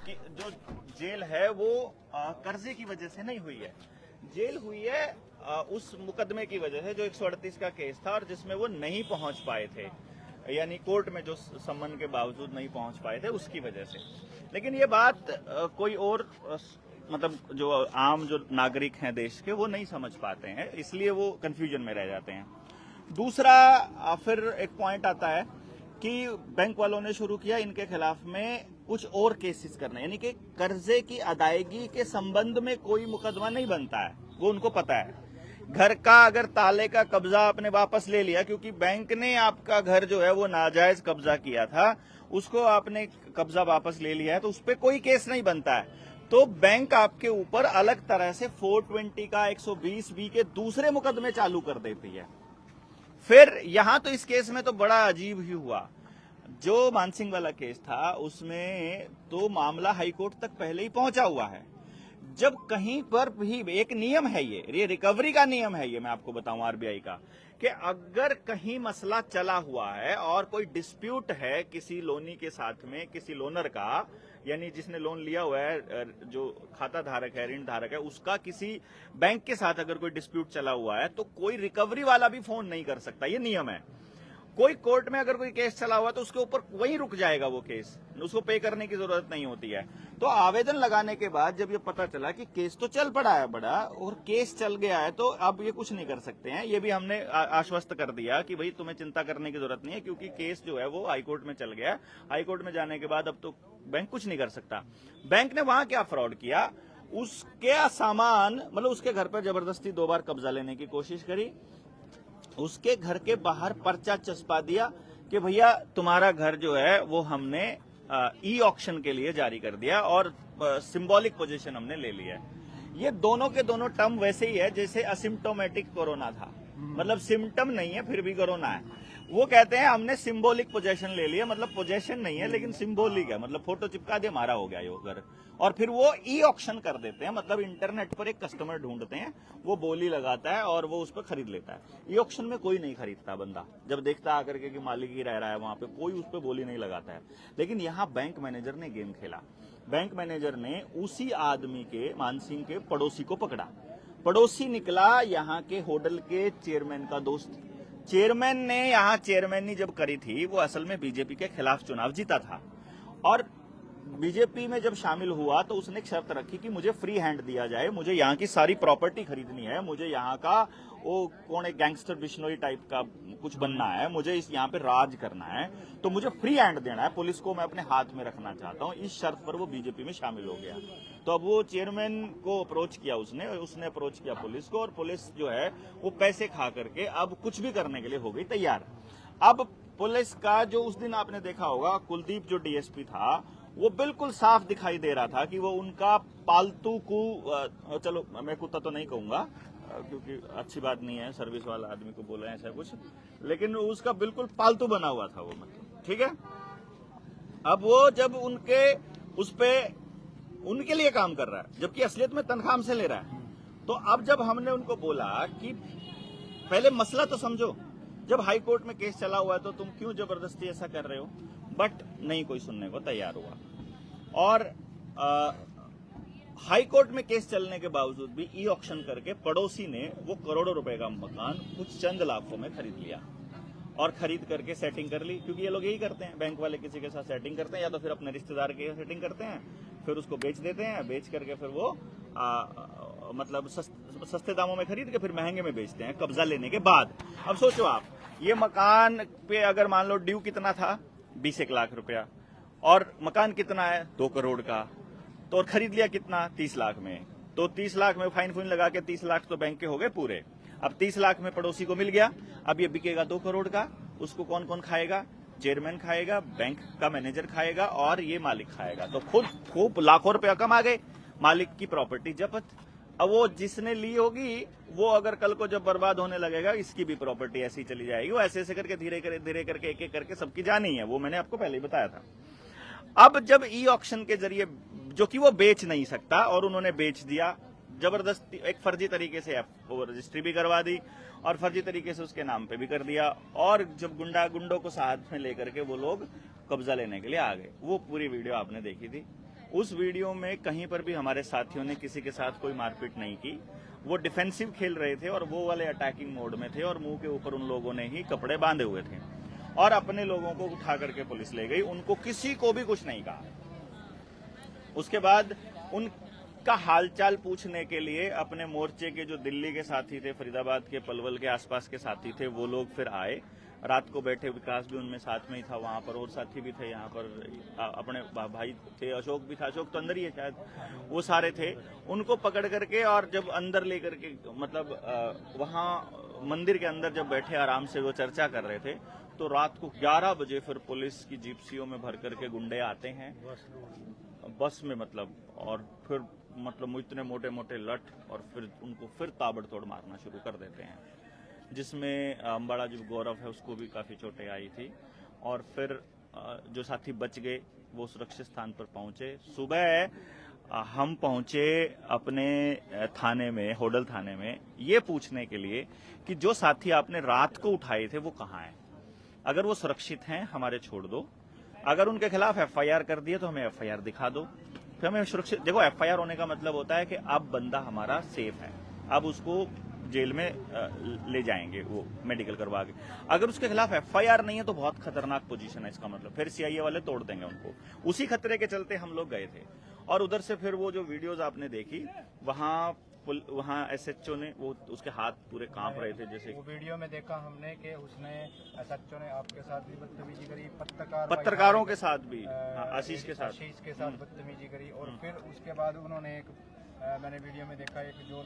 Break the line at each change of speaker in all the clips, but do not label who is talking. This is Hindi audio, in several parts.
कि जो जेल है वो कर्जे की वजह से नहीं हुई है, जेल हुई है उस मुकदमे की वजह से जो 138 का केस था और जिसमें वो नहीं पहुंच पाए थे, यानी कोर्ट में जो सम्मन के बावजूद नहीं पहुंच पाए थे उसकी वजह से। लेकिन ये बात कोई और मतलब जो आम जो नागरिक हैं देश के वो नहीं समझ पाते हैं, इसलिए वो कंफ्यूजन में रह जाते हैं। दूसरा फिर एक पॉइंट आता है कि बैंक वालों ने शुरू किया इनके खिलाफ में कुछ और केसेस करने, यानी कि कर्जे की अदायगी के संबंध में कोई मुकदमा नहीं बनता है, वो उनको पता है। घर का अगर ताले का कब्जा आपने वापस ले लिया, क्योंकि बैंक ने आपका घर जो है वो नाजायज कब्जा किया था, उसको आपने कब्जा वापस ले लिया है, तो उस पर कोई केस नहीं बनता है। तो बैंक आपके ऊपर अलग तरह से 420 का 120B के दूसरे मुकदमे चालू कर देती है। फिर यहां तो इस केस में तो बड़ा अजीब ही हुआ, जो मानसिंह वाला केस था उसमें तो मामला हाईकोर्ट तक पहले ही पहुंचा हुआ है। जब कहीं पर भी एक नियम है, ये रिकवरी का नियम है, ये मैं आपको बताऊं आरबीआई का, कि अगर कहीं मसला चला हुआ है और कोई डिस्प्यूट है किसी लोनी के साथ में, किसी लोनर का, यानी जिसने लोन लिया हुआ है, जो खाता धारक है, ऋण धारक है, उसका किसी बैंक के साथ अगर कोई डिस्प्यूट चला हुआ है तो कोई रिकवरी वाला भी फोन नहीं कर सकता, ये नियम है। कोई कोर्ट में अगर कोई केस चला हुआ तो उसके ऊपर वहीं रुक जाएगा वो केस, उसको पे करने की जरूरत नहीं होती है। तो आवेदन लगाने के बाद जब ये पता चला कि केस तो चल पड़ा है बड़ा और केस चल गया है, तो अब ये कुछ नहीं कर सकते हैं, ये भी हमने आश्वस्त कर दिया कि भाई तुम्हें चिंता करने की जरूरत नहीं है, क्योंकि केस जो है वो हाईकोर्ट में चल गया। हाईकोर्ट में जाने के बाद अब तो बैंक कुछ नहीं कर सकता। बैंक ने वहां क्या फ्रॉड किया, उसके सामान मतलब उसके घर पर जबरदस्ती 2 बार कब्जा लेने की कोशिश करी, उसके घर के बाहर पर्चा चस्पा दिया कि भैया तुम्हारा घर जो है वो हमने ई ऑक्शन के लिए जारी कर दिया और सिंबॉलिक पोजीशन हमने ले लिया है। ये दोनों के दोनों टर्म वैसे ही है जैसे असिम्प्टोमेटिक कोरोना था, मतलब सिम्टम नहीं है फिर भी कोरोना है। वो कहते हैं हमने सिंबॉलिक पोजेशन ले लिया, मतलब पोजेशन नहीं है लेकिन सिंबॉलिक है, मतलब फोटो चिपका दिया हमारा हो गया ये घर। और फिर वो ई ऑक्शन कर देते हैं, मतलब इंटरनेट पर एक कस्टमर ढूंढते हैं, वो बोली लगाता है और वो उस पर खरीद लेता है। ई ऑक्शन में कोई नहीं खरीदता, बंदा जब देखता आकर के कि मालिक ही रह रहा है वहां पे, कोई उस पर बोली नहीं लगाता है। लेकिन यहाँ बैंक मैनेजर ने गेम खेला, बैंक मैनेजर ने उसी आदमी के, मानसिंह के पड़ोसी को पकड़ा। पड़ोसी निकला यहाँ के होटल के चेयरमैन का दोस्त। चेयरमैन ने यहाँ चेयरमैनी जब करी थी वो असल में बीजेपी के खिलाफ चुनाव जीता था, और बीजेपी में जब शामिल हुआ तो उसने एक शर्त रखी कि मुझे फ्री हैंड दिया जाए, मुझे यहाँ की सारी प्रॉपर्टी खरीदनी है, मुझे यहाँ का वो कौन एक गैंगस्टर बिश्नोई टाइप का कुछ बनना है, मुझे इस यहाँ पे राज करना है, तो मुझे फ्री हैंड देना है, पुलिस को मैं अपने हाथ में रखना चाहता हूँ। इस शर्त पर वो बीजेपी में शामिल हो गया। तो अब वो चेयरमैन को अप्रोच किया उसने अप्रोच किया पुलिस को, और पुलिस जो है वो पैसे खा करके अब कुछ भी करने के लिए हो गई तैयार। अब पुलिस का जो उस दिन आपने देखा होगा कुलदीप जो डीएसपी था, वो बिल्कुल साफ दिखाई दे रहा था कि वो उनका पालतू को, चलो मैं कुत्ता तो नहीं कहूंगा क्योंकि अच्छी बात नहीं है सर्विस वाला आदमी को बोला ऐसा कुछ, लेकिन उसका बिल्कुल पालतू बना हुआ था वो, मतलब ठीक है। अब वो जब उनके उस पे उनके लिए काम कर रहा है जबकि असलियत में तनख्वाह हमसे ले रहा है, तो अब जब हमने उनको बोला कि पहले मसला तो समझो, जब हाई कोर्ट में केस चला हुआ है तो तुम क्यों जबरदस्ती ऐसा कर रहे हो, बट नहीं कोई सुनने को तैयार हुआ। और हाई कोर्ट में केस चलने के बावजूद भी ई ऑक्शन करके पड़ोसी ने वो करोड़ों रुपए का मकान कुछ चंद लाखों में खरीद लिया, और खरीद करके सेटिंग कर ली, क्योंकि ये लोग यही करते हैं, बैंक वाले किसी के साथ सेटिंग करते हैं या तो फिर अपने रिश्तेदार के सेटिंग करते हैं, फिर उसको बेच देते हैं, बेच करके फिर वो मतलब सस्ते दामों में खरीद के फिर महंगे में बेचते हैं कब्जा लेने के बाद। अब सोचो आप, ये मकान पे अगर मान लो ड्यू कितना था 20 लाख रुपया, और मकान कितना है 2 करोड़ का, तो और खरीद लिया कितना 30 लाख में, तो 30 लाख में फाइन फुइन लगा के 30 लाख तो बैंक के हो गए पूरे। अब 30 लाख में पड़ोसी को मिल गया, अब ये बिकेगा 2 करोड़ का, उसको कौन कौन खाएगा, चेयरमैन खाएगा, बैंक का मैनेजर खाएगा और ये मालिक खाएगा, तो खुद खूब लाखों रुपया कम आ गए, मालिक की प्रॉपर्टी जब्त। अब वो जिसने ली होगी वो अगर कल को जब बर्बाद होने लगेगा इसकी भी प्रॉपर्टी ऐसी चली जाएगी, वो ऐसे ऐसे करके धीरे करके एक एक करके सबकी जानी है, वो मैंने आपको पहले ही बताया था। अब जब ई ऑक्शन के जरिए, जो कि वो बेच नहीं सकता और उन्होंने बेच दिया जबरदस्ती, एक फर्जी तरीके से रजिस्ट्री भी करवा दी और फर्जी तरीके से उसके नाम पे भी कर दिया, और जब गुंडों को साथ में लेकर के वो लोग कब्जा लेने के लिए आ गए, वो पूरी वीडियो आपने देखी थी। उस वीडियो में कहीं पर भी हमारे साथियों ने किसी के साथ कोई मारपीट नहीं की। वो डिफेंसिव खेल रहे थे और वो वाले अटैकिंग मोड में थे और मुंह के ऊपर उन लोगों ने ही कपड़े बांधे हुए थे और अपने लोगों को उठा करके पुलिस ले गई। उनको किसी को भी कुछ नहीं कहा। उसके बाद उनका हालचाल पूछने के लिए अपने मोर्चे के जो दिल्ली के साथी थे, फरीदाबाद के, पलवल के आसपास के साथी थे, वो लोग फिर आए। रात को बैठे विकास भी उनमें साथ में ही था वहां पर, और साथी भी थे यहाँ पर, अपने भाई थे, अशोक भी था, अशोक तो अंदर ही है शायद, वो सारे थे। उनको पकड़ करके और जब अंदर लेकर के मतलब वहां मंदिर के अंदर जब बैठे आराम से वो चर्चा कर रहे थे, तो रात को 11 बजे फिर पुलिस की जिप्सियों में भर करके गुंडे आते हैं बस में, मतलब, और फिर मतलब इतने मोटे मोटे लठ, और फिर उनको फिर ताबड़तोड़ मारना शुरू कर देते हैं, जिसमें अम्बाड़ा जो गौरव है उसको भी काफी चोटें आई थी। और फिर जो साथी बच गए वो सुरक्षित स्थान पर पहुंचे। सुबह हम पहुंचे अपने थाने में, होडल थाने में, ये पूछने के लिए कि जो साथी आपने रात को उठाए थे वो कहाँ हैं। अगर वो सुरक्षित हैं हमारे छोड़ दो, अगर उनके खिलाफ एफआईआर कर दिए तो हमें एफआईआर दिखा दो, फिर हमें सुरक्षित। देखो, एफआईआर होने का मतलब होता है कि अब बंदा हमारा सेफ है, अब उसको जेल में ले जाएंगे वो मेडिकल करवा के। अगर उसके खिलाफ एफआईआर नहीं है तो बहुत खतरनाक पोजीशन है इसका मतलब, फिर सीआईए वाले तोड़ देंगे उनको। उसी खतरे के चलते हम लोग गए थे। और उधर से फिर वो जो वीडियोज आपने देखी, वहाँ एसएचओ ने वो उसके हाथ पूरे कांप रहे थे जैसे।
वो वीडियो में देखा हमने कि उसने एसएचओ ने आपके साथ भी बदतमीजी करी,
पत्रकारों के साथ भी, आशीष के साथ
बदतमीजी करी। और फिर उसके बाद उन्होंने एक मैंने वीडियो में देखा, एक जो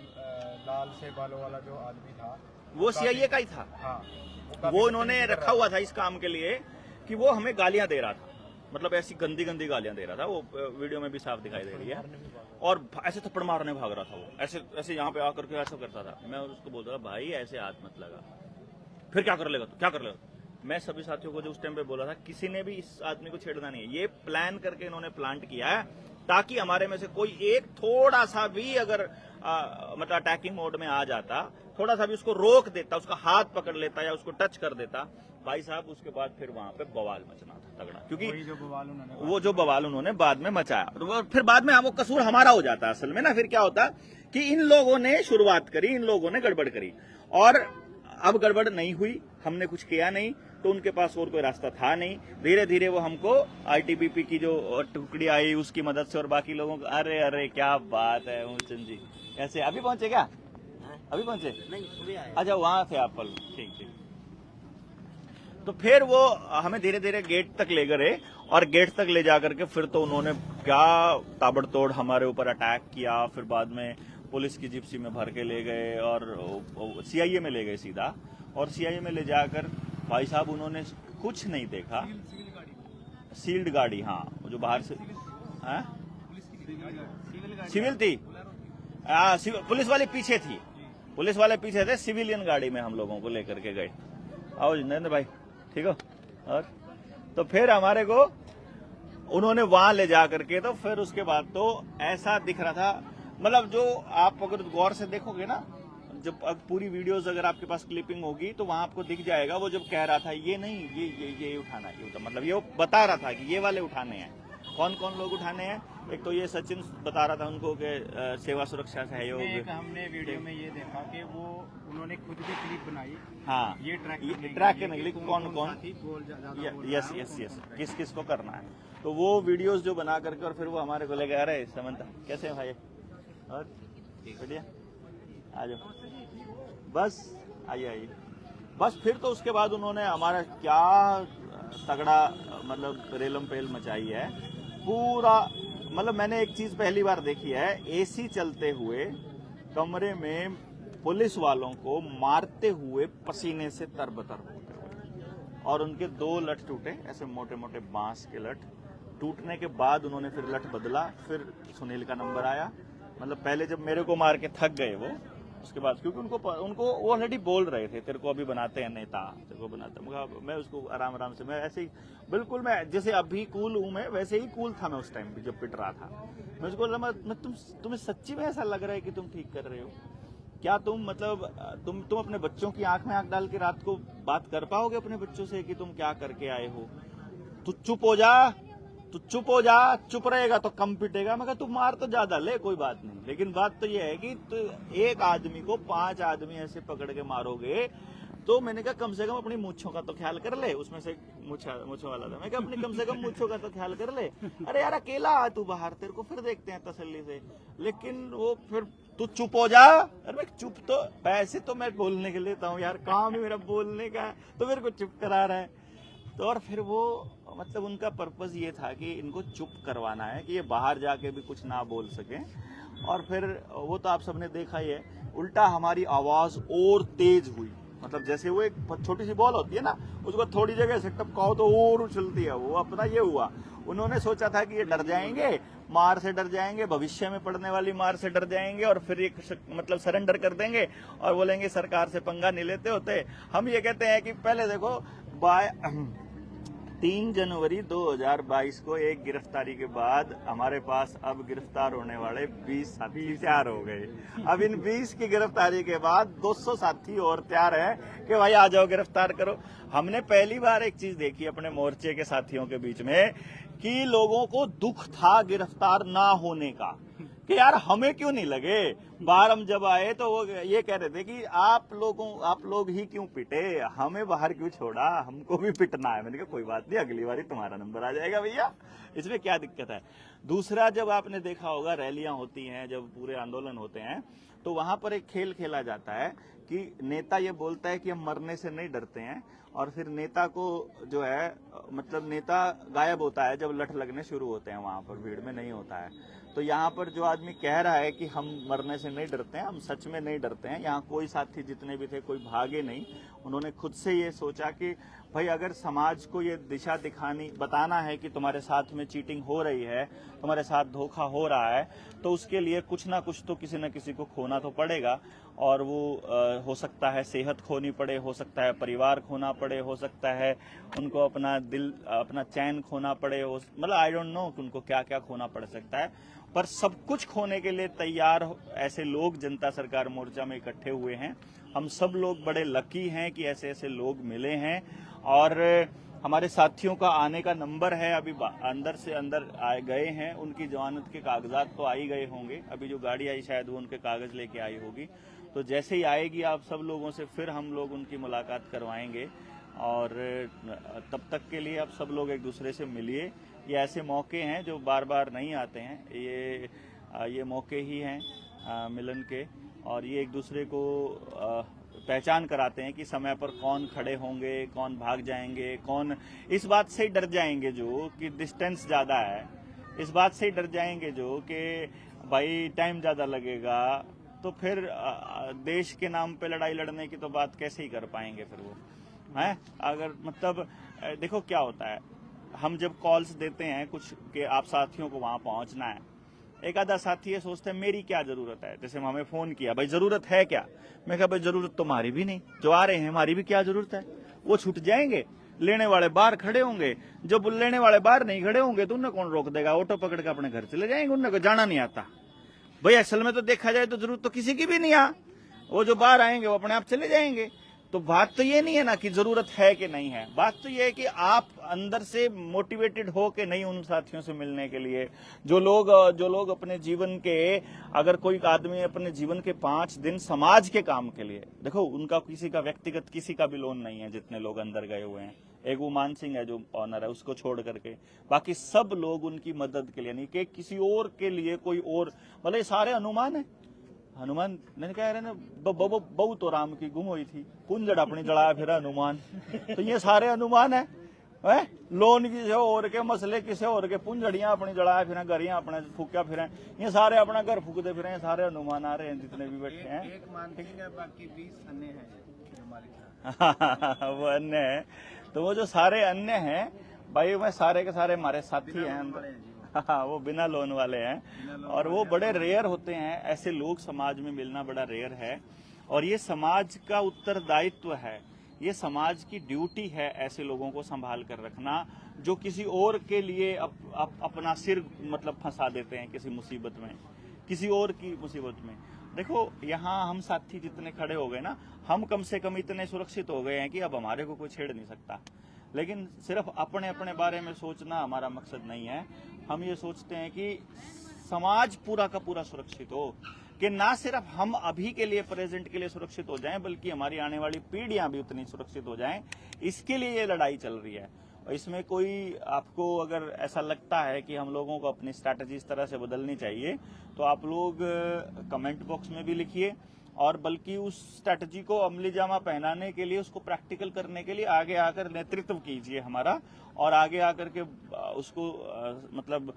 लाल से बालों वाला जो आदमी था
वो सीआईए का ही था। हाँ, वो इन्होंने रखा हुआ था इस काम के लिए कि वो हमें गालियां दे रहा था, मतलब ऐसी गंदी गंदी गालियां दे रहा था। वो वीडियो में भी साफ दिखाई दे रही है। और ऐसे थप्पड़ मारने भाग रहा था वो, ऐसे ऐसे यहाँ पे आकर के ऐसा करता था। मैं उसको बोलता था, भाई ऐसे हाथ मत लगा। फिर क्या कर लेगा तो, क्या कर लेगा। मैं सभी साथियों को जो उस टाइम पे बोला था, किसी ने भी इस आदमी को छेड़ना नहीं है। ये प्लान करके इन्होंने प्लांट किया है ताकि हमारे में से कोई एक थोड़ा सा भी अगर मतलब अटैकिंग मोड में आ जाता, थोड़ा सा भी उसको रोक देता, उसका हाथ पकड़ लेता या उसको टच कर देता, भाई साहब उसके बाद फिर वहां पे बवाल मचना था तगड़ा। क्योंकि वो जो बवाल उन्होंने बाद में मचाया, तो फिर बाद में वो कसूर हमारा हो जाता असल में ना। फिर क्या होता कि इन लोगों ने शुरुआत करी, इन लोगों ने गड़बड़ करी, और अब गड़बड़ नहीं हुई, हमने कुछ किया नहीं, तो उनके पास और कोई रास्ता था नहीं। धीरे धीरे वो हमको आईटीबीपी की जो टुकड़ी आई उसकी मदद से और बाकी लोगों को, अरे अरे क्या बात है मूलचंद जी, कैसे अभी पहुंचे क्या? अभी पहुंचे? नहीं, अच्छा वहां थे आप कल, ठीक ठीक। तो फिर वो हमें धीरे धीरे गेट तक ले गए, और गेट तक ले जाकर के फिर तो उन्होंने क्या ताबड़तोड़ हमारे ऊपर अटैक किया। फिर बाद में पुलिस की जिप्सी में भर के ले गए और सीआईए में ले गए सीधा, और सीआईए में ले जाकर भाई साहब उन्होंने कुछ नहीं देखा। सील्ड गाड़ी, हाँ, जो बाहर से सिविल थी, पुलिस वाले पीछे थी, पुलिस वाले पीछे थे, सिविलियन गाड़ी में हम लोगों को लेकर के गए। आओ नरेंद्र भाई, ठीक हो? और तो फिर हमारे को उन्होंने वहां ले जा करके, तो फिर उसके बाद तो ऐसा दिख रहा था, मतलब जो आप अगर गौर से देखोगे ना, जब पूरी वीडियोस अगर आपके पास क्लिपिंग होगी तो वहां आपको दिख जाएगा। वो जब कह रहा था ये नहीं, ये उठाना, ये उठा, मतलब ये वो बता रहा था कि ये वाले उठाने हैं। कौन कौन लोग उठाने हैं? एक तो ये सचिन बता रहा था उनको कि सेवा सुरक्षा सहयोग।
हमने वीडियो में ये देखा कि वो उन्होंने खुद भी क्लिप बनाई।
हाँ, ये ट्रैक करने के लिए कौन कौन, यस यस यस, किस किस को करना है। तो वो वीडियोस जो बना करके और फिर वो हमारे को लेके आ रहे, समझता कैसे है भाई? और बढ़िया, आ जाओ, बस आइए। बस फिर तो उसके बाद उन्होंने हमारा क्या तगड़ा मतलब रेलम पेल मचाई है पूरा। मतलब मैंने एक चीज पहली बार देखी है, एसी चलते हुए कमरे में पुलिस वालों को मारते हुए पसीने से तरबतर होते हुए, और उनके 2 लठ टूटे, ऐसे मोटे मोटे बांस के लठ। टूटने के बाद उन्होंने फिर लठ बदला, फिर सुनील का नंबर आया। मतलब पहले जब मेरे को मार के थक गए वो, उसके बाद क्योंकि उनको वो ऑलरेडी बोल रहे थे, तेरे को अभी बनाते हैं नेता, तेरे को बनाते हैं। मैं उसको आराम आराम से, मैं ऐसे ही बिल्कुल, मैं जैसे अभी कूल हूं, मैं वैसे ही कूल था मैं उस टाइम भी जब पिट रहा था। मैं उसको मैं तुम्हें सच्ची में ऐसा लग रहा है कि तुम ठीक कर रहे हो क्या? तुम मतलब तुम अपने बच्चों की आंख में आंख डाल के रात को बात कर पाओगे अपने बच्चों से कि तुम क्या करके आए हो? तू चुप हो जा, तू चुप हो जा, चुप रहेगा तो कम पिटेगा। मैं कहा तू मार तो ज्यादा ले, कोई बात नहीं, लेकिन बात तो ये है कि तू एक आदमी को 5 आदमी ऐसे पकड़ के मारोगे तो मैंने कहा कम से कम अपनी मूंछों का तो ख्याल कर ले। उसमें से मूंछों वाला था, मैं कहा अपनी कम से कम मूंछों का तो ख्याल कर ले। अरे यार अकेला आ तू बाहर, तेरे को फिर देखते हैं तसल्ली से। लेकिन वो फिर तू चुप हो जा। अरे मैं चुप तो पैसे तो मैं बोलने के लिए लेता हूँ यार, काम ही मेरा बोलने का है, तो मेरे को चुप करा रहा है। तो और फिर वो मतलब उनका पर्पस ये था कि इनको चुप करवाना है कि ये बाहर जाके भी कुछ ना बोल सके। और फिर वो तो आप सबने देखा ही है, उल्टा हमारी आवाज और तेज हुई। मतलब जैसे वो एक छोटी सी बॉल होती है ना, उसको थोड़ी जगह से टपकाओ तो और उछलती है, वो अपना ये हुआ। उन्होंने सोचा था कि ये डर जाएंगे, मार से डर जाएंगे, भविष्य में पड़ने वाली मार से डर जाएंगे और फिर ये मतलब सरेंडर कर देंगे और बोलेंगे सरकार से पंगा नहीं लेते होते। हम ये कहते हैं कि पहले देखो 3 जनवरी 2022 को एक गिरफ्तारी के बाद हमारे पास अब गिरफ्तार होने वाले 20 साथी तैयार हो गए। अब इन 20 की गिरफ्तारी के बाद 200 साथी और तैयार हैं कि भाई आ जाओ गिरफ्तार करो। हमने पहली बार एक चीज देखी अपने मोर्चे के साथियों के बीच में कि लोगों को दुख था गिरफ्तार ना होने का, कि यार हमें क्यों नहीं लगे। बाहर हम जब आए तो वो ये कह रहे थे कि आप लोग ही क्यों पिटे, हमें बाहर क्यों छोड़ा, हमको भी पिटना है। मैंने कहा कोई बात नहीं, अगली बारी तुम्हारा नंबर आ जाएगा भैया, इसमें क्या दिक्कत है। दूसरा, जब आपने देखा होगा रैलियां होती हैं, जब पूरे आंदोलन होते हैं, तो वहां पर एक खेल खेला जाता है कि नेता ये बोलता है कि हम मरने से नहीं डरते हैं, और फिर नेता को जो है मतलब नेता गायब होता है जब लठ लगने शुरू होते हैं, वहां पर भीड़ में नहीं होता है। तो यहाँ पर जो आदमी कह रहा है कि हम मरने से नहीं डरते हैं, हम सच में नहीं डरते हैं। यहाँ कोई साथी जितने भी थे कोई भागे नहीं, उन्होंने खुद से ये सोचा कि भाई अगर समाज को ये दिशा बताना है कि तुम्हारे साथ में चीटिंग हो रही है, तुम्हारे साथ धोखा हो रहा है, तो उसके लिए कुछ ना कुछ तो किसी न किसी को खोना तो पड़ेगा। और वो हो सकता है सेहत खोनी पड़े, हो सकता है परिवार खोना पड़े, हो सकता है उनको अपना दिल अपना चैन खोना पड़े, मतलब आई डोंट नो उनको क्या क्या खोना पड़ सकता है, पर सब कुछ खोने के लिए तैयार ऐसे लोग जनता सरकार मोर्चा में इकट्ठे हुए हैं। हम सब लोग बड़े लकी हैं कि ऐसे ऐसे लोग मिले हैं। और हमारे साथियों का आने का नंबर है, अभी अंदर से अंदर आए गए हैं, उनकी जमानत के कागजात तो आ ही गए होंगे, अभी जो गाड़ी आई शायद वो उनके कागज लेके आई होगी। तो जैसे ही आएगी आप सब लोगों से फिर हम लोग उनकी मुलाकात करवाएंगे। और तब तक के लिए आप सब लोग एक दूसरे से मिलिए। ये ऐसे मौके हैं जो बार बार नहीं आते हैं, ये मौके ही हैं मिलन के, और ये एक दूसरे को पहचान कराते हैं कि समय पर कौन खड़े होंगे, कौन भाग जाएंगे, कौन इस बात से डर जाएंगे जो कि डिस्टेंस ज़्यादा है, इस बात से डर जाएंगे जो कि भाई टाइम ज़्यादा लगेगा, तो फिर देश के नाम पे लड़ाई लड़ने की तो बात कैसे ही कर पाएंगे फिर वो है। अगर मतलब देखो क्या होता है, हम जब कॉल्स देते हैं कुछ कि आप साथियों को वहां पहुंचना है, एक आधा साथी ये सोचते हैं मेरी क्या जरूरत है। जैसे हमें फोन किया, भाई जरूरत है क्या, मैं कहा भाई जरूरत तो हमारी भी नहीं, जो आ रहे हैं हमारी भी क्या जरूरत है। वो छूट जाएंगे, लेने वाले बाहर खड़े होंगे, जब लेने वाले बाहर नहीं खड़े होंगे तो उन्हें कौन रोक देगा, ऑटो पकड़ के अपने घर चले जाएंगे, उन्हें को जाना नहीं आता। भाई असल में तो देखा जाए तो जरूरत तो किसी की भी नहीं है, वो जो बाहर आएंगे वो अपने आप चले जाएंगे। तो बात तो ये नहीं है ना कि जरूरत है कि नहीं है, बात तो ये है कि आप अंदर से मोटिवेटेड हो कि नहीं उन साथियों से मिलने के लिए। जो लोग अपने जीवन के, अगर कोई आदमी अपने जीवन के 5 दिन समाज के काम के लिए, देखो उनका किसी का व्यक्तिगत किसी का भी लोन नहीं है, जितने लोग अंदर गए हुए हैं, एक वो मान सिंह है जो ऑनर है, उसको छोड़ करके बाकी सब लोग उनकी मदद के लिए, नहीं कि किसी और के लिए कोई और, मतलब ये सारे अनुमान है। हनुमान ने कह रहे ना बहु तो राम की गुम हुई थी, कुंजड़ अपनी जड़ाया फिर हनुमान। तो ये सारे अनुमान है, लोन किसे और के, मसले किसे और के, पुंजड़ियां अपनी जड़ाया फिर, गरियां अपने फूक्या फिर, ये सारे अपना घर फूकते फिर, सारे अनुमान आ रहे हैं जितने भी बैठे हैं।
एक मानसिंह है, बाकी 20 अन्य हैं
वो अन्य है, तो वो जो सारे अन्य हैं भाई, मैं सारे के सारे हमारे साथी हैं अंदर। हाँ, वो बिना लोन वाले हैं, और वो बड़े रेयर होते हैं, ऐसे लोग समाज में मिलना बड़ा रेयर है। और ये समाज का उत्तरदायित्व है, ये समाज की ड्यूटी है ऐसे लोगों को संभाल कर रखना जो किसी और के लिए अपना सिर मतलब फंसा देते हैं किसी मुसीबत में, किसी और की मुसीबत में। देखो यहाँ हम साथी जितने खड़े हो गए ना, हम कम से कम इतने सुरक्षित हो गए हैं कि अब हमारे को कोई छेड़ नहीं सकता। लेकिन सिर्फ अपने अपने बारे में सोचना हमारा मकसद नहीं है। हम ये सोचते हैं कि समाज पूरा का पूरा सुरक्षित हो, कि ना सिर्फ हम अभी के लिए प्रेजेंट के लिए सुरक्षित हो जाएं, बल्कि हमारी आने वाली पीढ़ियां भी उतनी सुरक्षित हो जाएं। इसके लिए ये लड़ाई चल रही है। और इसमें कोई आपको अगर ऐसा लगता है कि हम लोगों को अपनी स्ट्रैटेजी इस तरह से बदलनी चाहिए, तो आप लोग कमेंट बॉक्स में भी लिखिए, और बल्कि उस स्ट्रैटेजी को अमली जामा पहनाने के लिए, उसको प्रैक्टिकल करने के लिए आगे आकर नेतृत्व कीजिए हमारा, और आगे आकर के उसको मतलब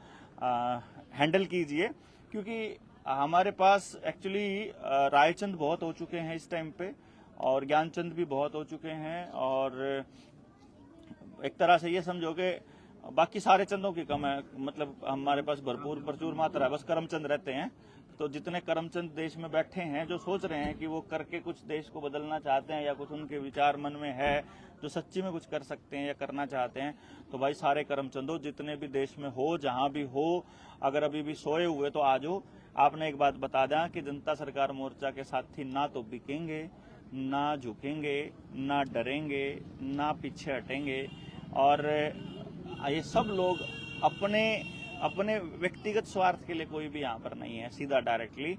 हैंडल कीजिए। क्योंकि हमारे पास एक्चुअली रायचंद बहुत हो चुके हैं इस टाइम पे, और ज्ञानचंद भी बहुत हो चुके हैं, और एक तरह से ये समझो कि बाकी सारे चंदों की कम है, मतलब हमारे पास भरपूर प्रचुर मात्रा है, बस करमचंद रहते हैं। तो जितने करमचंद देश में बैठे हैं, जो सोच रहे हैं कि वो करके कुछ देश को बदलना चाहते हैं, या कुछ उनके विचार मन में है जो सच्ची में कुछ कर सकते हैं या करना चाहते हैं, तो भाई सारे करमचंदो जितने भी देश में हो, जहां भी हो, अगर अभी भी सोए हुए तो आ जाओ। आपने एक बात बता दें कि जनता सरकार मोर्चा के साथी ना तो बिकेंगे, ना झुकेंगे, ना डरेंगे, ना पीछे हटेंगे, और ये सब लोग अपने व्यक्तिगत स्वार्थ के लिए कोई भी यहाँ पर नहीं है, सीधा डायरेक्टली।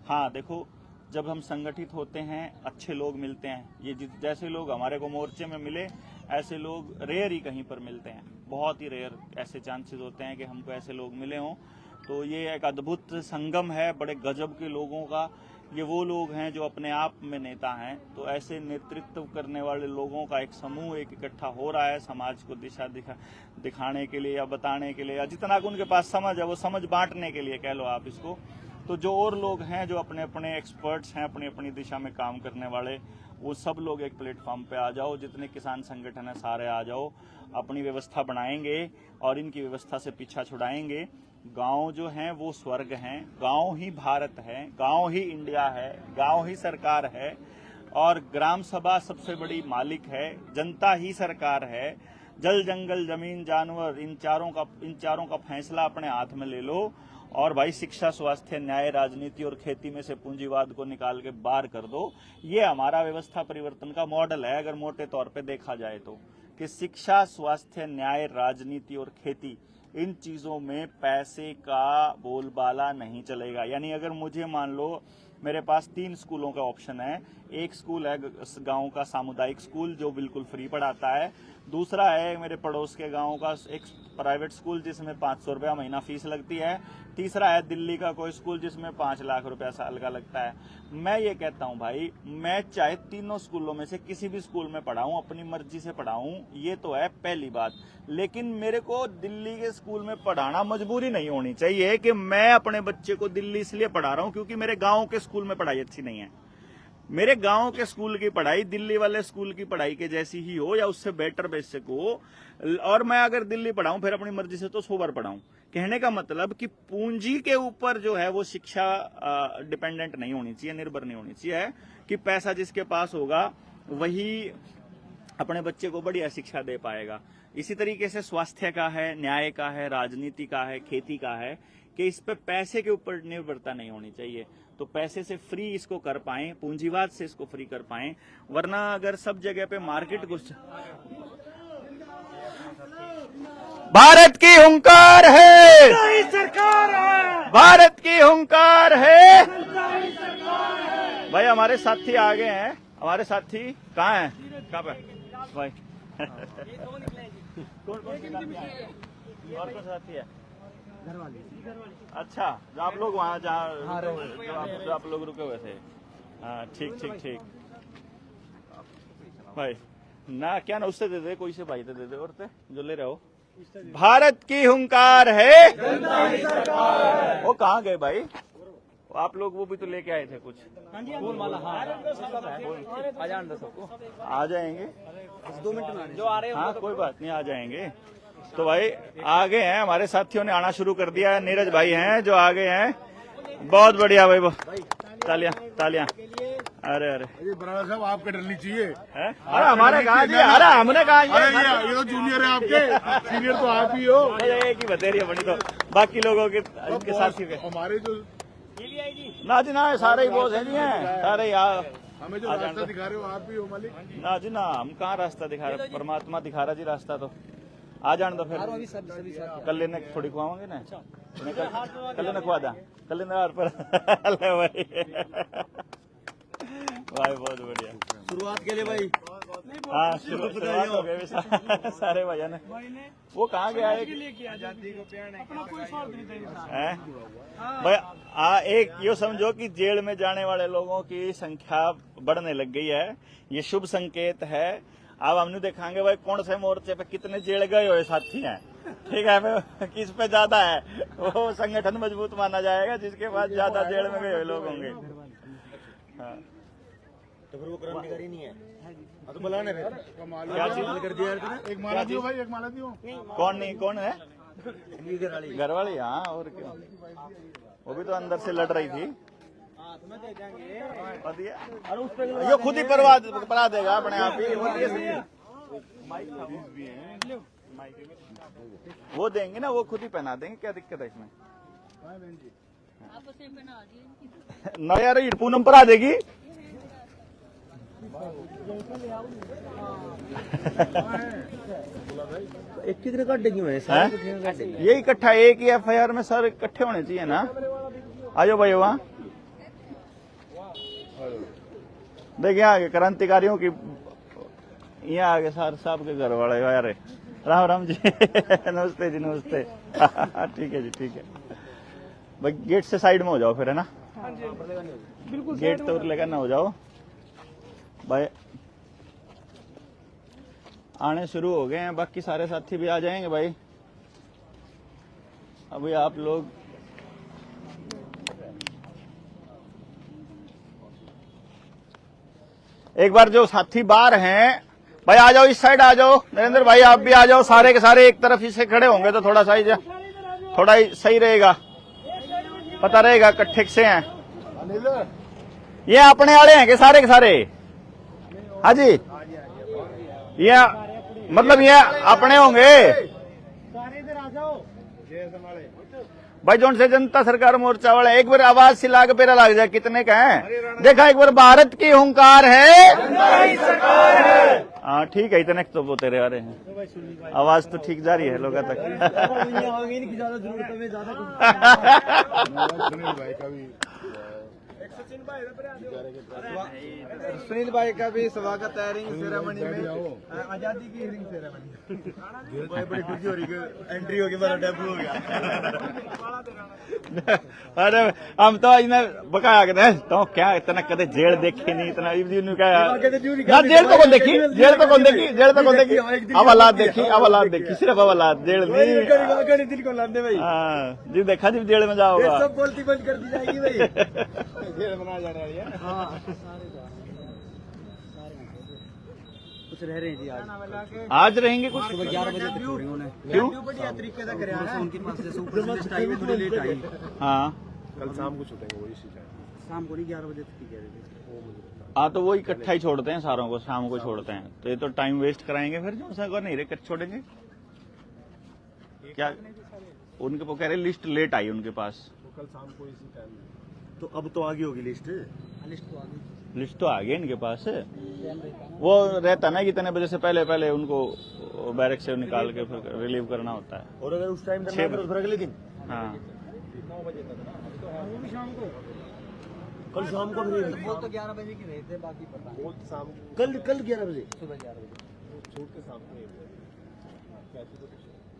हाँ देखो, जब हम संगठित होते हैं, अच्छे लोग मिलते हैं, ये जैसे लोग हमारे को मोर्चे में मिले, ऐसे लोग रेयर ही कहीं पर मिलते हैं, बहुत ही रेयर ऐसे चांसेस होते हैं कि हमको ऐसे लोग मिले हों। तो ये एक अद्भुत संगम है बड़े गजब के लोगों का। ये वो लोग हैं जो अपने आप में नेता हैं। तो ऐसे नेतृत्व करने वाले लोगों का एक समूह एक इकट्ठा हो रहा है समाज को दिशा दिखाने के लिए, या बताने के लिए, या जितना उनके पास समझ है वो समझ बांटने के लिए कह लो आप इसको। तो जो और लोग हैं जो अपने अपने एक्सपर्ट्स हैं, अपनी अपनी दिशा में काम करने वाले, वो सब लोग एक प्लेटफॉर्म पे आ जाओ। जितने किसान संगठन है सारे आ जाओ, अपनी व्यवस्था बनाएंगे और इनकी व्यवस्था से पीछा छुड़ाएंगे। गांव जो हैं वो स्वर्ग हैं, गांव ही भारत है, गांव ही इंडिया है, गांव ही सरकार है, और ग्राम सभा सबसे बड़ी मालिक है, जनता ही सरकार है। जल जंगल जमीन जानवर, इन चारों का फैसला अपने हाथ में ले लो, और भाई शिक्षा स्वास्थ्य न्याय राजनीति और खेती में से पूंजीवाद को निकाल के बाहर कर दो। ये हमारा व्यवस्था परिवर्तन का मॉडल है, अगर मोटे तौर पे देखा जाए तो, कि शिक्षा स्वास्थ्य न्याय राजनीति और खेती, इन चीजों में पैसे का बोलबाला नहीं चलेगा। यानी अगर मुझे मान लो मेरे पास 3 स्कूलों का ऑप्शन है, एक स्कूल है गांव का सामुदायिक स्कूल जो बिल्कुल फ्री पढ़ाता है, दूसरा है मेरे पड़ोस के गांव का एक प्राइवेट स्कूल जिसमें 500 रुपया महीना फीस लगती है, तीसरा है दिल्ली का कोई स्कूल जिसमें 5 लाख रुपया साल का लगता है। मैं ये कहता हूँ भाई, मैं चाहे तीनों स्कूलों में से किसी भी स्कूल में पढ़ाऊं, अपनी मर्जी से पढ़ाऊं, ये तो है पहली बात। लेकिन मेरे को दिल्ली के स्कूल में पढ़ाना मजबूरी नहीं होनी चाहिए कि मैं अपने बच्चे को दिल्ली इसलिए पढ़ा रहा हूं क्योंकि मेरे गाँव के स्कूल में पढ़ाई अच्छी नहीं है। मेरे गांव के स्कूल की पढ़ाई दिल्ली वाले स्कूल की पढ़ाई के जैसी ही हो या उससे बेटर बेसिक हो, और मैं अगर दिल्ली पढ़ाऊं फिर अपनी मर्जी से तो 100 बार पढ़ाऊं। कहने का मतलब कि पूंजी के ऊपर जो है वो शिक्षा डिपेंडेंट नहीं होनी चाहिए, निर्भर नहीं होनी चाहिए, कि पैसा जिसके पास होगा वही अपने बच्चे को बढ़िया शिक्षा दे पाएगा। इसी तरीके से स्वास्थ्य का है, न्याय का है, राजनीति का है, खेती का है, कि इस पे पैसे के ऊपर निर्भरता नहीं होनी चाहिए। तो पैसे से फ्री इसको कर पाएं, पूंजीवाद से इसको फ्री कर पाएं, वरना अगर सब जगह पे मार्केट घुस। भारत की हुंकार है, सरकार है, भारत की हुंकार है। भाई हमारे साथी आ गए हैं, हमारे साथी कहाँ हैं, कहाँ पे भाई? कौन और कौन साथी है? घर वाले। अच्छा, जो आप लोग वहाँ जहाँ जो आप लोग रुके हुए थे, हाँ ठीक ठीक ठीक भाई ना, क्या ना उससे दे दे, कोई से भाई दे दे, और जो ले रहे हो। भारत की हुंकार है, वो कहाँ गए भाई? आप लोग वो भी तो लेके आए थे कुछ, आ जाएंगे
2 मिनट में
जो आ रहे हैं। हाँ कोई बात नहीं, आ जाएंगे। तो भाई आ गए हैं, हमारे साथियों ने आना शुरू कर दिया है। नीरज भाई हैं जो आ गए हैं, बहुत बढ़िया भाई, तालियां तालियां। अरे अरे
बराड़ा साहब आपके डरनी चाहिए।
अरे हमारे कहा जी, अरे हमने कहा
ये तो जूनियर है आपके, सीनियर तो आप ही हो।
एक ही बतेरी है बनी, तो बाकी लोगों के इनके साथी के
हमारे जो
ना जी ना, सारे ही बॉस हैं जी हैं सारे।
हमें जो रास्ता दिखा रहे हो आप भी हो मालिक।
ना जी ना, हम कहाँ रास्ता दिखा रहे, परमात्मा दिखा रहा जी रास्ता। तो आ जाने दो फिर, कल लेने थोड़ी खुआओगे ना, कल लेने खुआ दा, कल लेने पर भाई भाई बहुत बढ़िया
शुरुआत के लिए भाई।
हाँ शुरुआत हो गई सारे भैया ने। वो कहाँ गया है भाई? एक यो समझो कि जेल में जाने वाले लोगों की संख्या बढ़ने लग गई है, ये शुभ संकेत है। अब हमने देखांगे भाई कौन से मोर्चे पे कितने जेल गए हुए साथी हैं, ठीक है। किस पे ज्यादा है वो संगठन मजबूत माना जाएगा, जिसके पास ज्यादा जेल में गए हुए लोग होंगे। हाँ।
तो फिर वो क्रांतिकारी नहीं है, तो बुलाने फिर
क्या चीज
कर दिया
एक माला दियो भाई, एक माला दियो।
कौन नहीं, कौन है? घर वाली। हाँ और क्या, वो भी तो अंदर से लड़ रही थी। यो खुद ही परा देगा अपने आप ही। वो देंगे ना, वो खुद ही पहना देंगे, क्या दिक्कत है इसमें? ना यार ये पूनम पर आ देगी।
एक कितने काटे क्यों है?
ये इकट्ठा एक ही FIR में सर इकट्ठे होने चाहिए ना। आजो भाई वहाँ देखिए आगे क्रांतिकारियों की, यहाँ आगे सर साहब के घर वाले यार। राम राम जी नमस्ते जी नमस्ते। ठीक है जी ठीक है भाई, गेट से साइड में हो जाओ फिर, है ना? बिल्कुल गेट तो लेकर ना हो जाओ भाई। आने शुरू हो गए हैं, बाकी सारे साथी भी आ जाएंगे भाई। अभी आप लोग एक बार जो साथी बाहर हैं भाई आ जाओ, इस साइड आ जाओ। नरेंद्र भाई आप भी आ जाओ, सारे के सारे एक तरफ से खड़े होंगे तो थोड़ा सा थोड़ा ही सही रहेगा, पता रहेगा इकट्ठे से हैं। ये अपने वाले हैं कि सारे के सारे? हाँ जी, ये मतलब ये अपने होंगे भाई। जोन से जनता सरकार मोर्चा वाला एक बार आवाज से लाग पेरा लग जाए, कितने का है देखा एक बार। भारत की हुंकार है, हाँ ठीक है, इतने तो वो तेरे आ रहे हैं, आवाज तो ठीक जा रही है लोगों तक।
सुनील भाई का भी स्वागत है रिंग सेरेमनी में, आजादी की रिंग सेरेमनी।
बड़ी खुशी हो रही है, एंट्री हो गई, मेरा डेब्यू हो गया।
अरे हम तो इन्हें बकाया कहते हैं तो क्या इतना कदे जेल देखी नहीं, इतना क्या जेल तो कौन देखी, जेल तो कौन देखी, जेल तो कौन देखी, अब हालात देखी, अब हालात देखी, सिर्फ अब हालात, जेल नहीं।
दिल को लादे भाई,
हाँ जी देखा जी जेल में जाओगा,
सब बोलती बंद कर दी जाएगी भाई। जेल बना जाने वाली है। कुछ रह रहे हैं जी
आज रहेंगे कुछ
11 बजे
क्यों?
बढ़िया तरीके से करे हैं
उनके पास जैसे ऊपर से टाइम में थोड़ी लेट आई,
हाँ
कल शाम को छूटेंगे वही शिकायत।
शाम को नहीं 11 बजे तक कह रहे थे।
हाँ तो वो इकट्ठा ही छोड़ते हैं सारों को, शाम को छोड़ते हैं, तो ये तो टाइम वेस्ट कराएंगे फिर। जो सा नहीं रहे छोड़ेंगे क्या? उनके वो कह रहे लिस्ट लेट आई उनके पास,
कल शाम को इसी टाइम।
तो अब तो आगे होगी लिस्ट,
लिस्ट तो आ गई इनके पास। वो रहता ना कि इतने बजे से पहले पहले उनको बैरक से निकाल के फिर रिलीव करना होता है।
और अगर उस टाइम
छह बजे।
फिर अगले दिन
हाँ
कल शाम को भी
वो तो 11 बजे की रहे थे, बाकी पता नहीं।
शाम
कल 11 बजे
सुबह 11 बजे
छूट के शाम को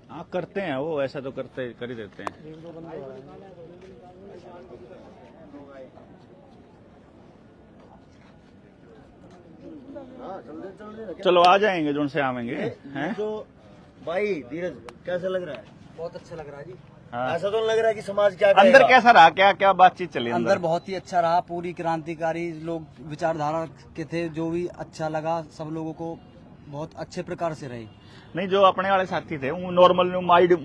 हाँ करते हैं वो, ऐसा तो करते कर ही देते हैं। चलो आ जाएंगे जो से आवेंगे हैं।
तो भाई धीरज कैसा लग रहा है?
बहुत अच्छा लग रहा है जी।
हाँ।
ऐसा तो नहीं लग रहा है कि समाज क्या
अंदर
कहेगा?
कैसा रहा, क्या क्या बातचीत चली
अंदर बहुत ही अच्छा रहा, पूरी क्रांतिकारी लोग विचारधारा के थे, जो भी अच्छा लगा सब लोगों को। बहुत अच्छे प्रकार से रहे।
नहीं, जो अपने वाले साथी थे वो नॉर्मल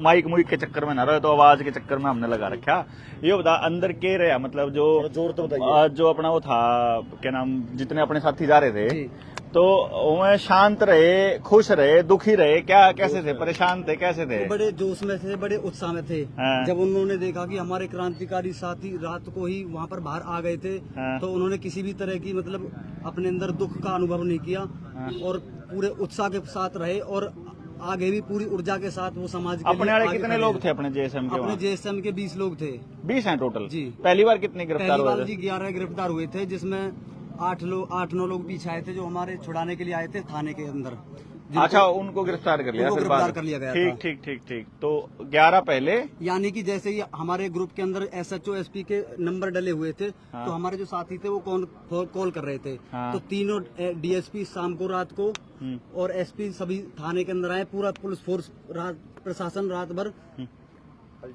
माइक मुइक के चक्कर में ना रहे, तो आवाज के चक्कर में हमने लगा रखा। ये बता अंदर के रहा, मतलब जो
जोर तो बताइए।
जो अपना वो था, क्या नाम, जितने अपने साथी जा रहे थे,
जी।
तो वो शांत रहे, खुश रहे, दुखी रहे, क्या कैसे थे, परेशान थे, कैसे थे?
बड़े जोश में थे, बड़े उत्साह में थे।
हाँ।
जब उन्होंने देखा कि हमारे क्रांतिकारी साथी रात को ही वहाँ पर बाहर आ गए थे,
हाँ।
तो उन्होंने किसी भी तरह की मतलब अपने अंदर दुख का अनुभव नहीं किया और पूरे उत्साह के साथ रहे और आगे भी पूरी ऊर्जा के साथ वो समाज के
अपने
लिए
वाले
आगे
कितने
खड़े
लोग
हैं।
थे अपने जेएसएम के
अपने
वहाँ?
जेएसएम के 20 लोग थे।
20 हैं टोटल
जी।
पहली बार कितने गिरफ्तार
पहली बार
हुए
जी
थे?
11 गिरफ्तार हुए थे, जिसमें 8-9 लोग पीछे आए थे जो हमारे छुड़ाने के लिए आए थे थाने के अंदर। जिनको-
अच्छा, उनको गिरफ्तार कर लिया
उनको
फिर
गिरफ्तार
बाद?
कर लिया गया
ठीक
था।
ठीक ठीक ठीक। तो 11 पहले,
यानी कि जैसे ही हमारे ग्रुप के अंदर SHO SP के नंबर डले हुए थे,
हाँ।
तो हमारे जो साथी थे वो कॉल कर रहे थे।
हाँ।
तो तीनों DSP शाम को, रात को और SP सभी थाने के अंदर आए। पूरा पुलिस फोर्स प्रशासन रात भर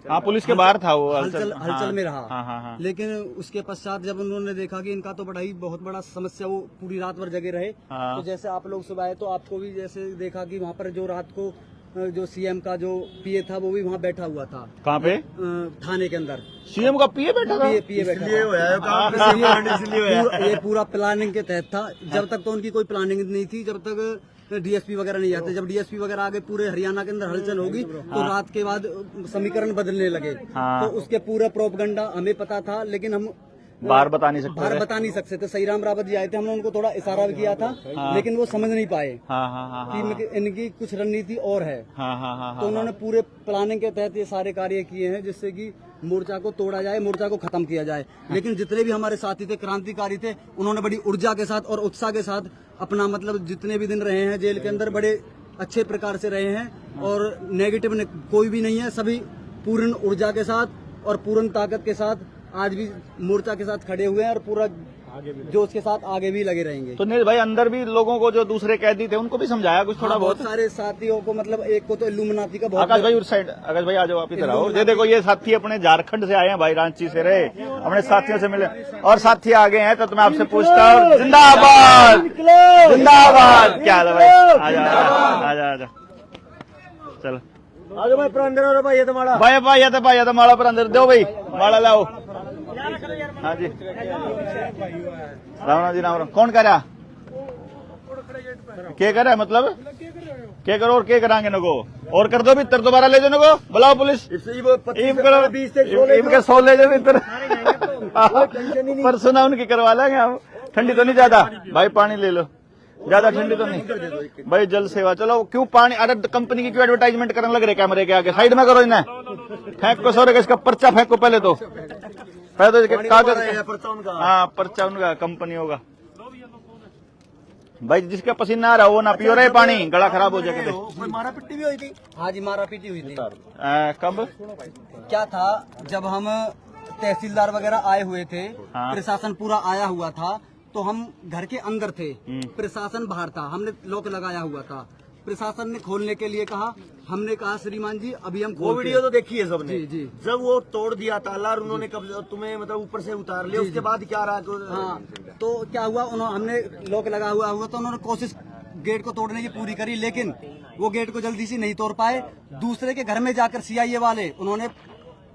हाँ, पुलिस के बाहर था वो,
हलचल में रहा।
हाँ हाँ हाँ।
लेकिन उसके पश्चात जब उन्होंने देखा कि इनका तो बहुत बड़ा समस्या, वो पूरी रात भर जगे रहे।
हाँ।
तो जैसे आप लोग सुबह आए तो आपको भी जैसे देखा कि वहाँ पर जो रात को जो CM का जो PA था वो भी वहाँ बैठा हुआ था।
कहाँ पे?
थाने के अंदर
CM का PA बैठा था?
PA बैठा
इसलिए
था।
हुआ है काम, इसलिए हुआ है।
ये पूरा प्लानिंग के तहत था। जब तक तो उनकी कोई प्लानिंग नहीं थी, जब तक DSP वगैरह नहीं आते। जब DSP वगैरह आगे पूरे हरियाणा के अंदर हलचल होगी तो रात के बाद समीकरण बदलने लगे।
हाँ।
तो उसके पूरा प्रोपगंडा हमें पता था, लेकिन हम
बाहर बता नहीं सकते
बाहर
थे?
बता नहीं सकते थे। सही राम रावत जी आए थे, हमने उनको थोड़ा इशारा भी किया था, लेकिन वो समझ नहीं पाए
हाँ हाँ हाँ
कि इनकी कुछ रणनीति और है।
हाँ हाँ हाँ
तो
हाँ।
उन्होंने पूरे प्लानिंग के तहत ये सारे कार्य किए हैं जिससे कि मोर्चा को तोड़ा जाए, मोर्चा को खत्म किया जाए। लेकिन जितने भी हमारे साथी थे, क्रांतिकारी थे, उन्होंने बड़ी ऊर्जा के साथ और उत्साह के साथ अपना मतलब जितने भी दिन रहे हैं जेल के अंदर बड़े अच्छे प्रकार से रहे हैं और नेगेटिव कोई भी नहीं है। सभी पूर्ण ऊर्जा के साथ और पूर्ण ताकत के साथ आज भी मोर्चा के साथ खड़े हुए हैं और पूरा जोश के साथ आगे भी लगे रहेंगे।
तो नील भाई, अंदर भी लोगों को जो दूसरे कैदी थे उनको भी समझाया कुछ थोड़ा बहुत?
सारे साथियों को मतलब एक को तो इल्यूमिनाती का बहुत।
आकाश भाई उस साइड, आकाश भाई आ जाओ, आप इधर आओ। ये देखो, ये साथी अपने झारखंड से आए हैं भाई, रांची से रहे, अपने साथियों से मिले और साथी आगे हैं। तो मैं आपसे पूछता हूँ, जिंदाबाद जिंदाबाद, क्या हाल है भाई? आजा आजा आजा, चलो
आगे भाई पुरंदर और भाई ये तो माड़ा
भाई ये तो माड़ा पर अंदर दो भाई, माड़ा लाओ। हाँ जी, राम जी, राम। कौन कर रहा, क्या कर रहा है, मतलब क्या करो और क्या करांगे नको, और कर दो भीतर, दोबारा ले जाओ नको, बुलाओ पुलिस, ईम के 100 ले जाओ भीतर। पर सुना उनकी करवा लेंगे हम। ठंडी तो नहीं ज्यादा भाई, पानी ले लो, ज्यादा ठंडी तो नहीं भाई। जल सेवा, चलो क्यों पानी, अरे कंपनी की क्यों एडवर्टाइजमेंट करने लग रहे कैमरे के आगे? साइड में करो इन्हें, फेंक को सौरे, इसका पर्चा फेंको पहले तो कागज। हाँ, पर्चा उनका, कंपनी होगा भाई। जिसका पसीना आ रहा है वो ना पियो रहे पानी, गला खराब हो जाएगा।
कोई मारा पिट्टी भी हुई थी?
हाँ जी, मारा पीटी हुई थी।
कब
क्या था, जब हम तहसीलदार वगैरह आए हुए थे,
हाँ।
प्रशासन पूरा आया हुआ था, तो हम घर के अंदर थे, प्रशासन बाहर था, हमने लॉक लगाया हुआ था। प्रशासन ने खोलने के लिए कहा, हमने कहा श्रीमान जी अभी हम
वो वीडियो तो देखी है सबने।
जी, जी।
जब वो तोड़ दिया ताला और उन्होंने कब तुम्हें मतलब ऊपर से उतार लिया, उसके बाद क्या रहा?
हाँ, तो क्या हुआ, हमने लॉक लगा हुआ तो उन्होंने कोशिश गेट को तोड़ने की पूरी करी, लेकिन वो गेट को जल्दी से नहीं तोड़ पाए। दूसरे के घर में जाकर CIA वाले उन्होंने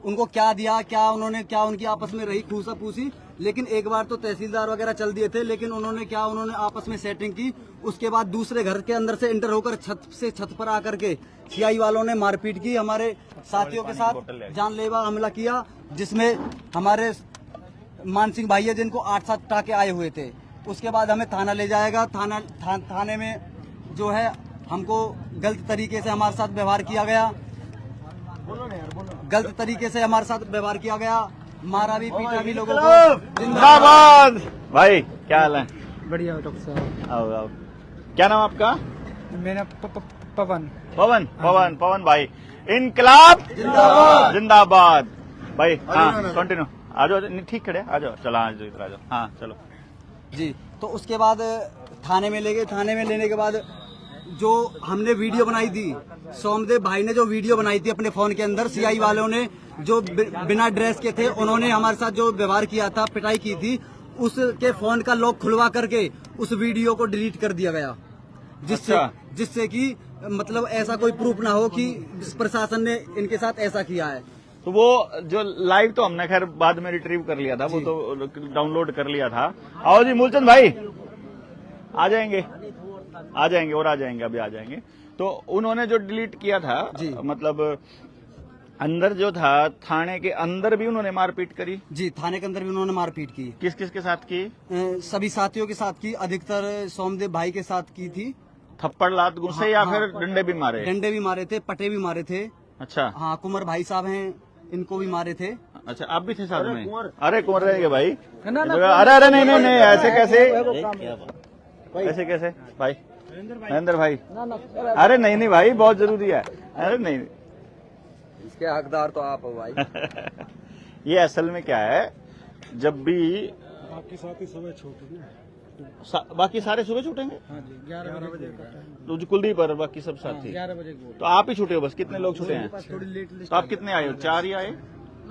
उनको क्या दिया, क्या उनकी आपस में रही खूसा पूसी। लेकिन एक बार तो तहसीलदार वगैरह चल दिए थे, लेकिन उन्होंने आपस में सेटिंग की। उसके बाद दूसरे घर के अंदर से इंटर होकर छत पर आकर के CI वालों ने मारपीट की, हमारे साथियों के साथ जानलेवा हमला किया, जिसमें हमारे मान सिंह भाई है जिनको 8-7 टाके आए हुए थे। उसके बाद हमें थाना ले जाएगा। थाने में जो है हमको गलत तरीके से हमारे साथ व्यवहार किया गया, मारा भी पीटा भी लोगों को।
जिंदाबाद भाई, क्या हाल है?
बढ़िया डॉक्टर साहब।
आओ आओ, क्या नाम आपका?
मेरा पवन।
पवन भाई, इनकलाब जिंदाबाद जिंदाबाद भाई। हाँ, कंटिन्यू, आ जाओ, ठीक खड़े, आ जाओ, चलो आ जाओ, इधर आ जाओ। हाँ चलो
जी। तो उसके बाद थाने में ले गए। थाने में लेने के बाद जो हमने वीडियो बनाई थी, सोमदेव भाई ने जो वीडियो बनाई थी अपने फोन के अंदर, CI वालों ने जो बिना ड्रेस के थे, उन्होंने हमारे साथ जो व्यवहार किया था, पिटाई की थी, उसके फोन का लॉक खुलवा करके उस वीडियो को डिलीट कर दिया गया। जिससे कि मतलब ऐसा कोई प्रूफ ना हो कि प्रशासन ने इनके साथ ऐसा किया है।
तो वो जो लाइव तो हमने खैर बाद में रिट्रीव कर लिया था, वो तो डाउनलोड कर लिया था। आओ जी मूलचंद भाई, आ जाएंगे और आ जाएंगे, अभी आ जाएंगे। तो उन्होंने जो डिलीट किया था, मतलब अंदर जो था, थाने के अंदर भी उन्होंने मारपीट करी।
जी, थाने के अंदर भी उन्होंने मारपीट की।
किस किस के साथ की?
सभी साथियों के साथ की, अधिकतर सोमदेव भाई के साथ की थी।
थप्पड़ लात घुसे या फिर डंडे भी मारे?
डंडे भी मारे थे, पटे भी मारे थे।
अच्छा,
हाँ, कुंवर भाई साहब हैं, इनको भी मारे थे।
अच्छा, आप भी थे साथ में? अरे कुंवर रहेंगे भाई। अरे नहीं, ऐसे कैसे भाई, महेंद्र भाई, अरे नहीं भाई, बहुत जरूरी है। अरे नहीं,
इसके हकदार तो आप हो भाई।
ये असल में क्या है, जब भी
बाकी साथी सुबह छूटेंगे,
बाकी सारे सुबह छूटेंगे।
हाँ जी, 11 बजे
तो जो कुलदीप और बाकी सब साथी
11 बजे
तो आप ही छूटे हो बस? कितने लोग छूटे हैं?
थोड़ी लेट
तो आप कितने आए हो? 4 ही आए?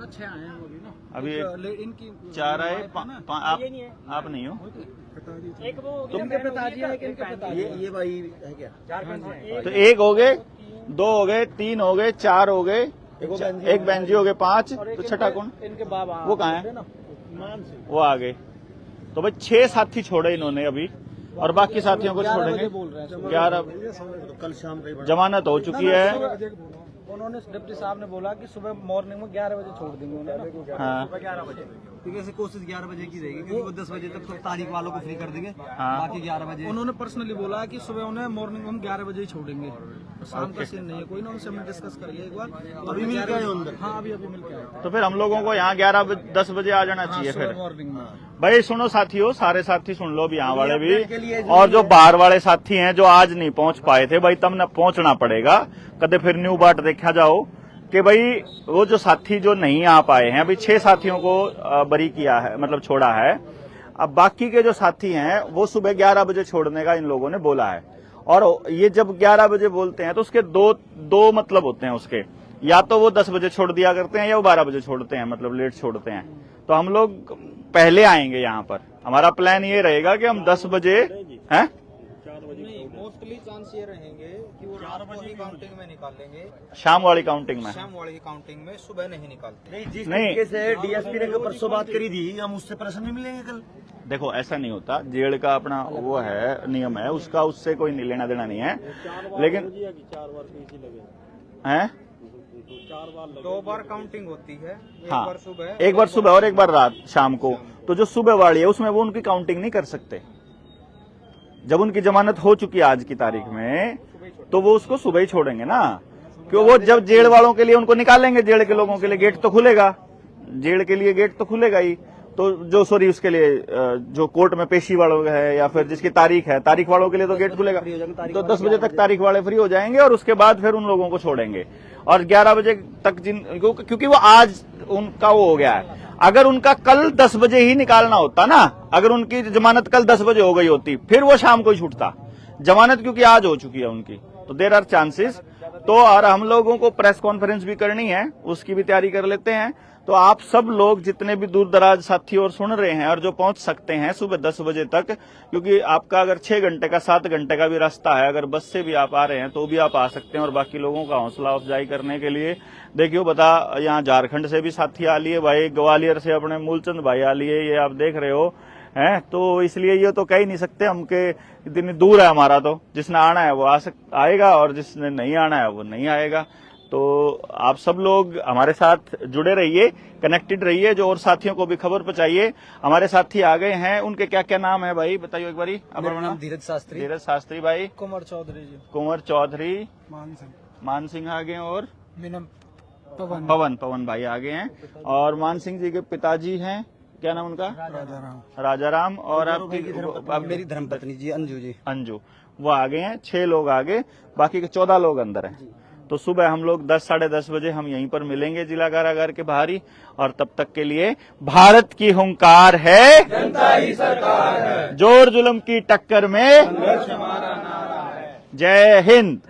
6 आए हैं अभी ना।
अभी
इनकी
4 आए, आप नहीं हो?
एक वो इनके पिताजी है, इनके पिताजी
ये भाई है क्या?
तो 1 हो गए, 2 हो गए, 3 हो गए, 4 हो गए, एक बेंजी हो गए, 5। तो छठा कौन?
इनके बाबा
वो कहाँ है? वो आ गए। तो भाई 6 साथी छोड़े इन्होंने अभी, और बाकी साथियों को छोड़ेंगे 11।
कल शाम को
जमानत हो चुकी है।
उन्होंने डिप्टी साहब ने बोला कि सुबह मॉर्निंग में 11 बजे छोड़ देंगे उन्हें।
हाँ,
सुबह 11 बजे।
क्योंकि ऐसे कोशिश 11 बजे की रहेगी, क्योंकि वो 10 बजे तक तो तारीख वालों को फ्री कर देंगे।
हाँ।
बाकी 11 बजे
उन्होंने पर्सनली बोला कि सुबह उन्हें मॉर्निंग में हम 11 बजे ही छोड़ेंगे। शाम का सीन नहीं है कोई ना, उनसे हमने डिस्कस कर लिया एक बार।
अभी मिल के आए अंदर?
हाँ, अभी मिल के आए।
तो फिर हम लोगों को यहाँ 10 बजे आ जाना चाहिए। फिर
मॉर्निंग में
भाई सुनो साथियों, सारे साथी सुन लो, भी यहाँ वाले भी और जो बाहर वाले साथी हैं जो आज नहीं पहुंच पाए थे, भाई तब न पहुंचना पड़ेगा। कदे फिर न्यू बाट देखा जाओ कि भाई वो जो साथी जो नहीं आ पाए हैं, अभी 6 साथियों को बरी किया है, मतलब छोड़ा है। अब बाकी के जो साथी हैं वो सुबह 11 बजे छोड़ने का इन लोगों ने बोला है। और ये जब 11 बजे बोलते हैं तो उसके दो मतलब होते हैं उसके, या तो वो 10 बजे छोड़ दिया करते हैं या वो 12 बजे छोड़ते हैं, मतलब लेट छोड़ते हैं। तो हम लोग पहले आएंगे यहाँ पर। हमारा प्लान ये रहेगा कि हम 10 बजे हैं,
मोस्टली चांस ये रहेंगे कि वो 4 बजे काउंटिंग में निकाल लेंगे,
शाम वाली काउंटिंग में।
शाम वाली काउंटिंग में, सुबह नहीं निकालते।
नहीं, जिस
नहीं।
तरीके से डीएसपी ने परसों बात करी थी, हम उससे प्रश्न नहीं मिलेंगे कल?
देखो ऐसा नहीं होता, जेल का अपना वो है, नियम है उसका, उससे कोई लेना देना नहीं है। लेकिन
4 बार पीछे लगे
हैं,
2 बार काउंटिंग होती है।
हाँ,
एक बार
सुबह और एक बार रात शाम को। तो जो सुबह वाली है उसमें वो उनकी काउंटिंग नहीं कर सकते। जब उनकी जमानत हो चुकी है आज की तारीख में, तो वो उसको सुबह ही छोड़ेंगे ना, क्यों? वो जब जेल वालों के लिए उनको निकालेंगे, जेल के लोगों के लिए गेट तो खुलेगा, जेल के लिए गेट तो खुलेगा ही। तो जो सॉरी उसके लिए जो कोर्ट में पेशी वालों है या फिर जिसकी तारीख है, तारीख वालों के लिए तो गेट खुलेगा। तो 10 बजे तक तारीख वाले फ्री हो जाएंगे और उसके बाद फिर उन लोगों को छोड़ेंगे। और 11 बजे तक क्योंकि वो आज उनका वो हो गया है। अगर उनका कल 10 बजे ही निकालना होता ना, अगर उनकी जमानत कल 10 बजे हो गई होती, फिर वो शाम को ही छूटता। जमानत क्योंकि आज हो चुकी है उनकी, तो देयर आर चांसेस। तो और हम लोगों को प्रेस कॉन्फ्रेंस भी करनी है, उसकी भी तैयारी कर लेते हैं। तो आप सब लोग जितने भी दूर दराज साथी और सुन रहे हैं और जो पहुंच सकते हैं सुबह 10 बजे तक, क्योंकि आपका अगर 6 घंटे का 7 घंटे का भी रास्ता है, अगर बस से भी आप आ रहे हैं तो भी आप आ सकते हैं। और बाकी लोगों का हौसला अफजाई करने के लिए देखियो, बता यहाँ झारखंड से भी साथी आ लिए भाई, ग्वालियर से अपने मूलचंद भाई आ लिए, ये आप देख रहे हो हैं। तो इसलिए ये तो कह ही नहीं सकते हम के इतनी दूर है हमारा। तो जिसने आना है वो आएगा और जिसने नहीं आना है वो नहीं आएगा। तो आप सब लोग हमारे साथ जुड़े रहिए, कनेक्टेड रहिए, जो और साथियों को भी खबर पहुंचाइए। हमारे साथी आ गए हैं, उनके क्या क्या नाम है भाई बताइए एक बारी।
मेरा नाम धीरज शास्त्री।
धीरज शास्त्री भाई,
कुंवर चौधरी जी,
कुंवर चौधरी,
मान
सिंह आ गए और
मीनम
पवन भाई आ गए हैं। और मान सिंह जी के पिताजी हैं, क्या नाम उनका? राजाराम। और आपकी
मेरी धर्मपत्नी जी अंजू,
वो आ गए हैं। 6 लोग आ गए, बाकी के 14 लोग अंदर हैं। तो सुबह हम लोग 10 साढ़े 10 बजे हम यहीं पर मिलेंगे जिला कारागार के बाहर ही। और तब तक के लिए भारत की हुंकार है, जनता ही सरकार है, जोर जुल्म की टक्कर में जय हिंद।